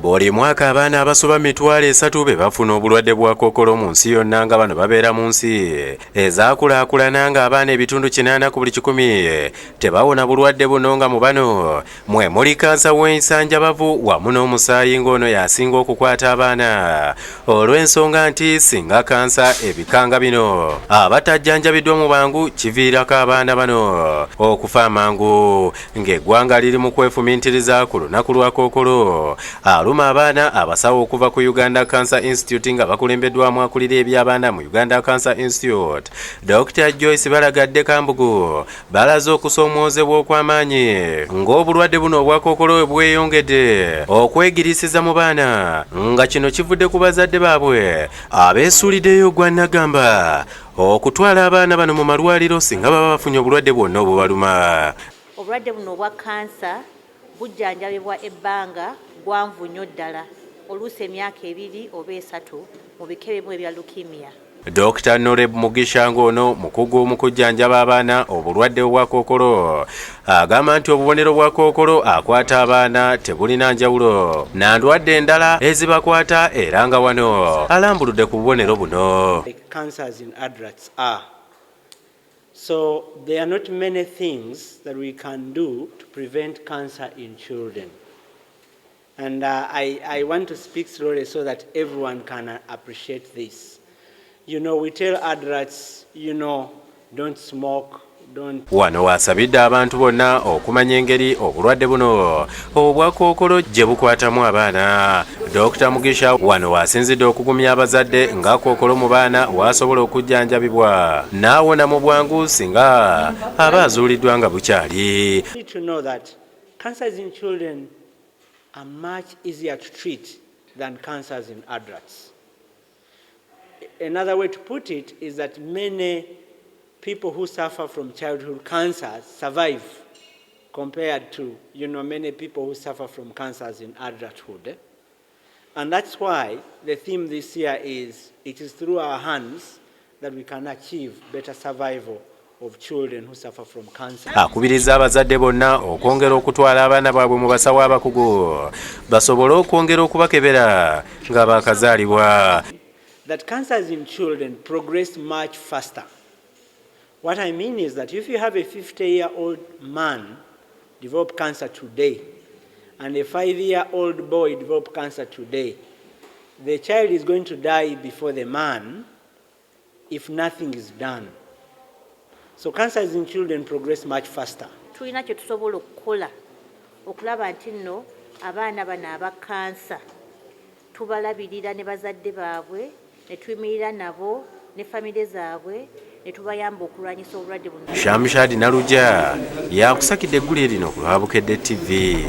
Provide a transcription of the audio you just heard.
Buli mwaka abaana abasoba 300 be bafuna obulwadde bwa Kkokoolo mu nsi yonna nga bano babeera mu nsi ezaakulaakulana nga abaana ebitundu 80 ku buli 100 tebawona bulwadde buno nga mu bano mwe muli kansa w'ensanjabavu wamu n'omusaayi ng'ono yasinga okukwata abaana olw'ensonga nti singa kansa ebikanga bino abatajjanjabiddwa mu bangu kiviirako abaana bano okufa amangu ng'eggwanga liri mu kwefumiitiriza ku lunaku lwa Kkokoolo. Aluma abaana abasawo okuva ku Uganda Cancer Institute nga bakulembeddwamu akulira eby'abaana mu Uganda Cancer Institute Dr. Joyce Balagadde Kambugu balaze okusoomoozebwa okw'amaanyi ng'obulwadde buno obwa Kkokoolo bweyongedde okwegirisiza mu baana nga kino kivudde ku bazadde baabwe abeesuuliddeyo gwa Nagamba okutwala abaana bano mu malwaliro singa baba bafunye obulwadde bwonna obubaluma. Obulwadde buno obwa kansa bujjanjabibwa ebbanga gwanvu nnyo ddala oluusi emyaka 2 oba 3 mu bikebemu ebya leukemia. Dr. Noreb Mugisha ng'ono mukugu mu kujjanjaba abaana obulwadde obwa Kkokoolo agamba nti obubonero bwa Kkokoolo akwata abaana tebulina njawulo na ndwadde endala ezibakwata era nga wano alambuludde ku bubonero buno. Cancers in adults are. So there are not many things that we can do to prevent cancer in children. And I want to speak slowly so that everyone can appreciate this. You know, we tell adults, you know, don't smoke, don't... Wano wasabidde abantu bonna okumanya engeri obulwadde buno obwa Kkokoolo gye bukwatamu abaana. Dr. Mugisha wano wasinzidde okugumya abazadde nga Kkokoolo mu baana wasobola okujjanjabibwa n'awona mu bwangu singa aba azuuliddwa nga bukyali. You need to know that cancers in children are much easier to treat than cancers in adults. Another way to put it is that many people who suffer from childhood cancers survive compared to, you know, many people who suffer from cancers in adulthood. And that's why the theme this year is, it is through our hands that we can achieve better survival of children who suffer from cancer. Akubiriza abazadde bonna okwongera okutwala abaana baabwe mu basawo abakugu basobole okwongera okubakebera nga baakazaalibwa. That cancers in children progress much faster. What I mean is that if you have a 50-year-old man develop cancer today and a 5-year-old boy develop cancer today, the child is going to die before the man if nothing is done. So cancers in children progress much faster. Tulina kye tusobola okukola okulaba nti nno abaana bano aba kansa tubalabirira ne bazadde baabwe ne tuyimirira nabo ne famire zaabwe ne tubayamba okulwanyisa obulwadde buno. Shamshad Naluja yakusakidde eggulu lino ku Bukedde TV.